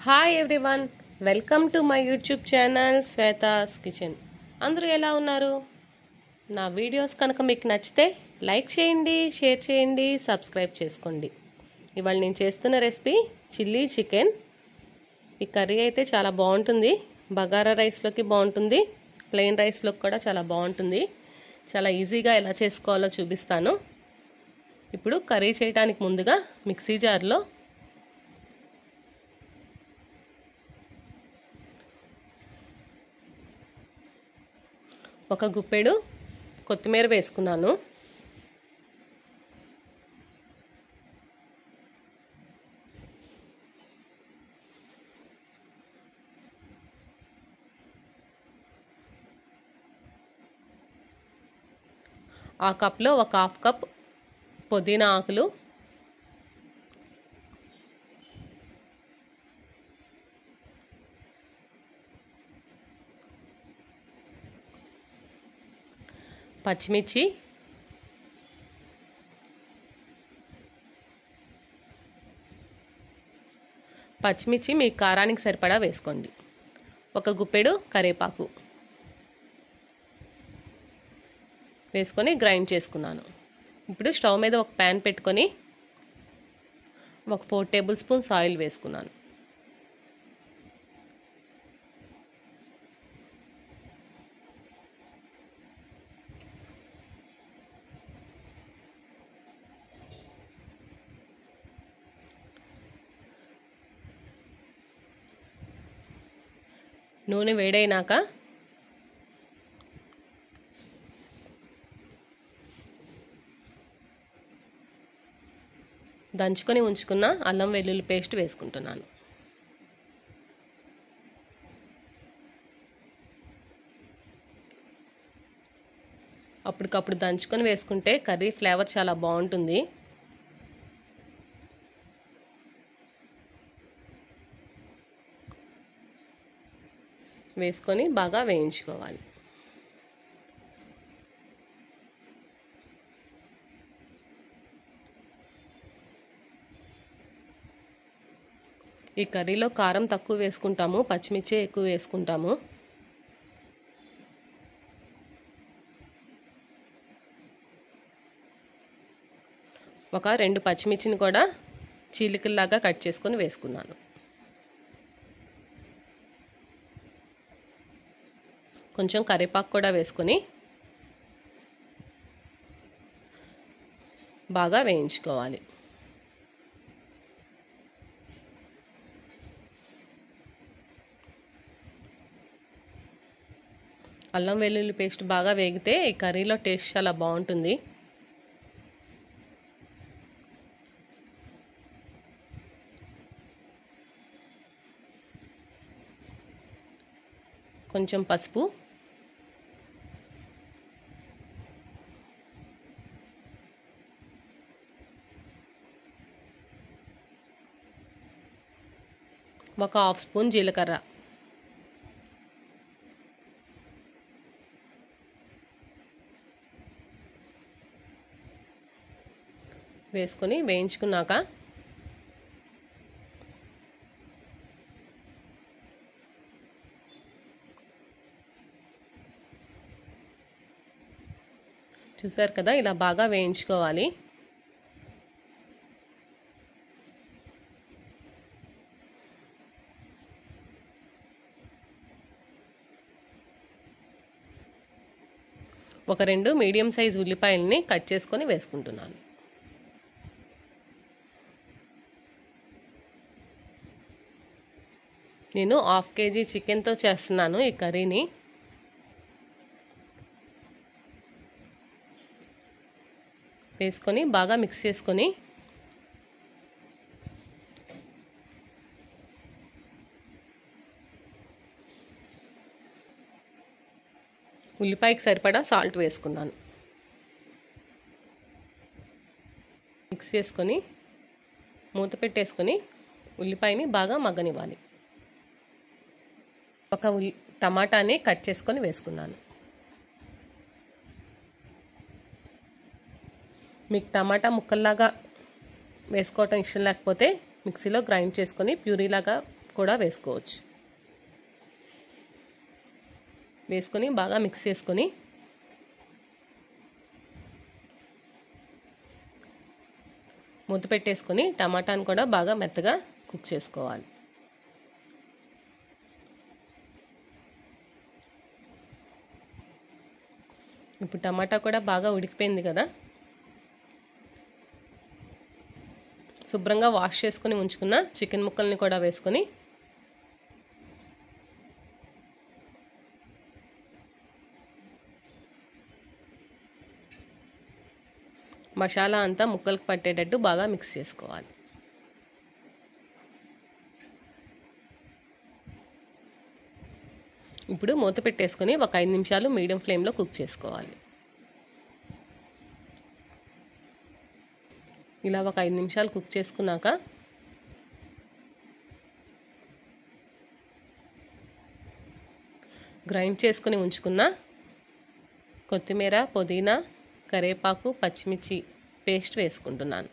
Hi everyone, welcome to my YouTube channel Shweta's kitchen. అందరూ ఎలా ఉన్నారు? నా వీడియోస్ కనుక మీకు నచ్చితే లైక్ చేయండి, షేర్ చేయండి, సబ్స్క్రైబ్ చేసుకోండి. ఇవాళ నేను చేస్తున్న రెసిపీ చిల్లీ చికెన్. ఈ కర్రీ అయితే చాలా బాగుంటుంది. బగారా రైస్లోకి బాగుంటుంది, ప్లెయిన్ రైస్లోకి కూడా చాలా బాగుంటుంది. చాలా ఈజీగా ఎలా చేసుకోవాలో చూపిస్తాను. ఇప్పుడు కర్రీ చేయడానికి ముందుగా మిక్సీ జార్లో ఒక గుప్పెడు కొత్తిమీర వేసుకున్నాను. ఆ కప్లో ఒక హాఫ్ కప్ పుదీనా ఆకులు, పచ్చిమిర్చి, మీ కారానికి సరిపడా వేసుకోండి. ఒక గుప్పెడు కరివేపాకు వేసుకొని గ్రైండ్ చేసుకున్నాను. ఇప్పుడు స్టవ్ మీద ఒక ప్యాన్ పెట్టుకొని ఒక 4 టేబుల్ స్పూన్స్ ఆయిల్ వేసుకున్నాను. నూనె వేడైనాక దంచుకొని ఉంచుకున్న అల్లం వెల్లుల్లి పేస్ట్ వేసుకుంటున్నాను. అప్పటికప్పుడు దంచుకొని వేసుకుంటే కర్రీ ఫ్లేవర్ చాలా బాగుంటుంది. వేసుకొని బాగా వేయించుకోవాలి. ఈ కర్రీలో కారం తక్కువ వేసుకుంటాము, పచ్చిమిర్చి ఎక్కువ వేసుకుంటాము. ఒక 2 పచ్చిమిర్చిని కూడా చీలికల్లాగా కట్ చేసుకొని వేసుకున్నాను. కొంచెం కరివేపాకు కూడా వేసుకొని బాగా వేయించుకోవాలి. అల్లం వెల్లుల్లి పేస్ట్ బాగా వేగితే ఈ కర్రీలో టేస్ట్ చాలా బాగుంటుంది. కొంచెం పసుపు, ఒక హాఫ్ స్పూన్ జీలకర్ర, వేసుకొని వేయించుకున్నాక చూసారు కదా, ఇలా బాగా వేయించుకోవాలి. ఒక 2 మీడియం సైజ్ ఉల్లిపాయలని కట్ చేసుకొని వేసుకుంటున్నాను. నేను 1/2 కేజీ చికెన్తో చేస్తున్నాను ఈ కర్రీని. వేసుకొని బాగా మిక్స్ చేసుకొని ఉల్లిపాయకి సరిపడా సాల్ట్ వేసుకున్నాను. మిక్స్ చేసుకొని మూత పెట్టేసుకొని ఉల్లిపాయని బాగా మగ్గనివ్వాలి. ఒక టమాటాని కట్ చేసుకొని వేసుకున్నాను. మీకు టమాటా ముక్కల్లాగా వేసుకోవటం ఇష్టం లేకపోతే మిక్సీలో గ్రైండ్ చేసుకొని ప్యూరీలాగా కూడా వేసుకోవచ్చు. వేసుకొని బాగా మిక్స్ చేసుకొని మూత పెట్టేసుకొని టమాటాను కూడా బాగా మెత్తగా కుక్ చేసుకోవాలి. ఇప్పుడు టమాటా కూడా బాగా ఉడికిపోయింది కదా. శుభ్రంగా వాష్ చేసుకొని ఉంచుకున్న చికెన్ ముక్కల్ని కూడా వేసుకొని మసాలా అంతా ముక్కలకు పట్టేటట్టు బాగా మిక్స్ చేసుకోవాలి. ఇప్పుడు మూత పెట్టేసుకొని ఒక 5 నిమిషాలు మీడియం ఫ్లేమ్లో కుక్ చేసుకోవాలి. ఇలా ఒక 5 నిమిషాలు కుక్ చేసుకున్నాక గ్రైండ్ చేసుకుని ఉంచుకున్న కొత్తిమీర, పుదీనా, కరివేపాకు, పచ్చిమిర్చి పేస్ట్ వేసుకుంటున్నాను.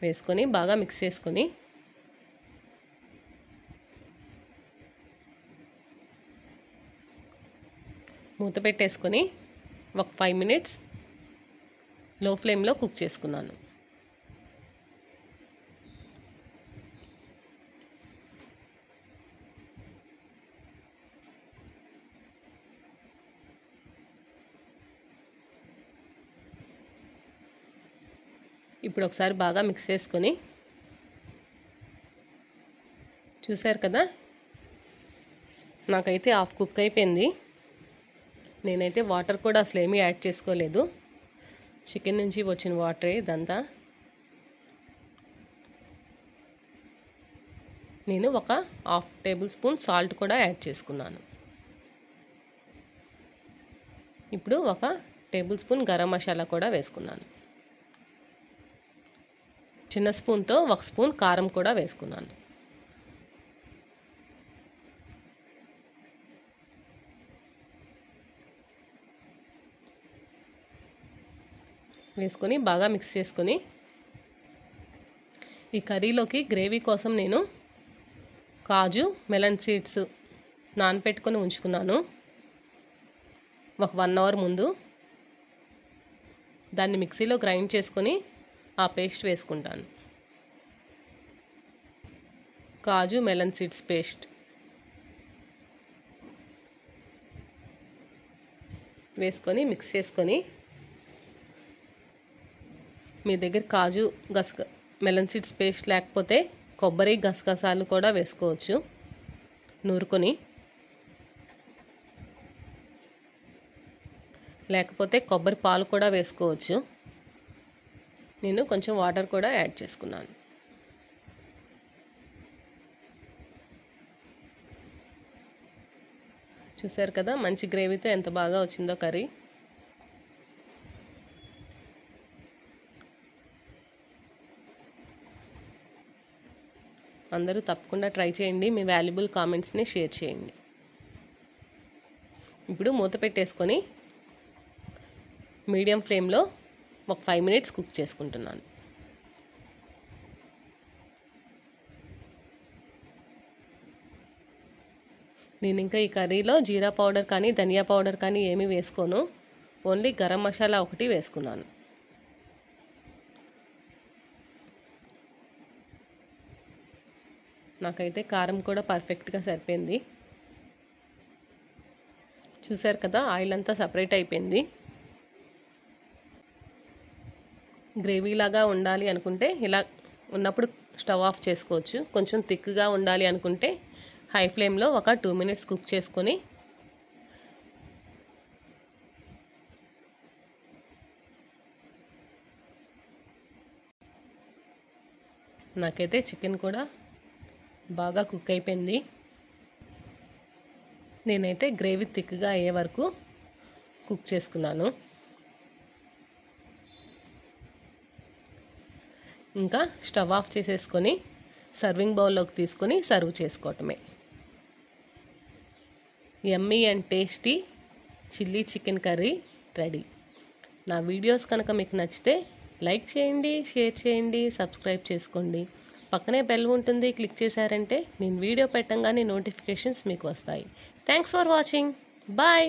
వేసుకొని బాగా మిక్స్ చేసుకొని మూత పెట్టేసుకొని ఒక 5 మినిట్స్ లో ఫ్లేమ్లో కుక్ చేసుకున్నాను. ఇప్పుడు ఒకసారి బాగా మిక్స్ చేసుకొని చూసారు కదా, నాకైతే హాఫ్ కుక్ అయిపోయింది. నేనైతే వాటర్ కూడా అసలు ఏమీ యాడ్ చేసుకోలేదు. చికెన్ నుంచి వచ్చిన వాటరే ఇదంతా. నేను ఒక హాఫ్ టేబుల్ స్పూన్ సాల్ట్ కూడా యాడ్ చేసుకున్నాను. ఇప్పుడు ఒక టేబుల్ స్పూన్ గరం మసాలా కూడా వేసుకున్నాను. చిన్న స్పూన్తో ఒక స్పూన్ కారం కూడా వేసుకున్నాను. వేసుకొని బాగా మిక్స్ చేసుకొని ఈ కర్రీలోకి గ్రేవీ కోసం నేను కాజు, మెలన్ సీడ్స్ నానపెట్టుకొని ఉంచుకున్నాను ఒక 1 అవర్ ముందు. దాన్ని మిక్సీలో గ్రైండ్ చేసుకొని ఆ పేస్ట్ వేసుకుంటాను. కాజు, మెలన్ సీడ్స్ పేస్ట్ వేసుకొని మిక్స్ చేసుకొని మీ దగ్గర కాజు, మెలన్ సీడ్స్ పేస్ట్ లేకపోతే కొబ్బరి, గసగసాలు కూడా వేసుకోవచ్చు నూరుకొని. లేకపోతే కొబ్బరి పాలు కూడా వేసుకోవచ్చు. నేను కొంచెం వాటర్ కూడా యాడ్ చేసుకున్నాను. చూసారు కదా మంచి గ్రేవీతో ఎంత బాగా వచ్చిందో కర్రీ. అందరూ తప్పకుండా ట్రై చేయండి. మీ వాల్యుబుల్ కామెంట్స్ని షేర్ చేయండి. ఇప్పుడు మూత పెట్టేసుకొని మీడియం ఫ్లేమ్లో ఒక 5 మినిట్స్ కుక్ చేసుకుంటున్నాను. నేను ఇంకా ఈ కర్రీలో జీరా పౌడర్ కానీ ధనియా పౌడర్ కానీ ఏమీ వేసుకోను. ఓన్లీ గరం మసాలా ఒకటి వేసుకున్నాను. నాకైతే కారం కూడా పర్ఫెక్ట్గా సరిపోయింది. చూసారు కదా ఆయిల్ అంతా సపరేట్ అయిపోయింది. గ్రేవీలాగా ఉండాలి అనుకుంటే ఇలా ఉన్నప్పుడు స్టవ్ ఆఫ్ చేసుకోవచ్చు. కొంచెం థిక్గా ఉండాలి అనుకుంటే హై ఫ్లేమ్లో ఒక 2 మినిట్స్ కుక్ చేసుకొని నాకైతే చికెన్ కూడా బాగా కుక్ అయిపోయింది. నేనైతే గ్రేవీ థిక్గా అయ్యే వరకు కుక్ చేసుకున్నాను. ఇంకా స్టవ్ ఆఫ్ చేసేసుకొని సర్వింగ్ బౌల్లోకి తీసుకొని సర్వ్ చేసుకోవటమే. Yummy and tasty chilli chicken curry ready. నా వీడియోస్ కనుక మీకు నచ్చితే లైక్ చేయండి, షేర్ చేయండి, సబ్స్క్రైబ్ చేసుకోండి. పక్కనే బెల్ ఉంటుంది, క్లిక్ చేశారంటే నేను వీడియో పెట్టంగానే నోటిఫికేషన్స్ మీకు వస్తాయి. Thanks for watching. బాయ్.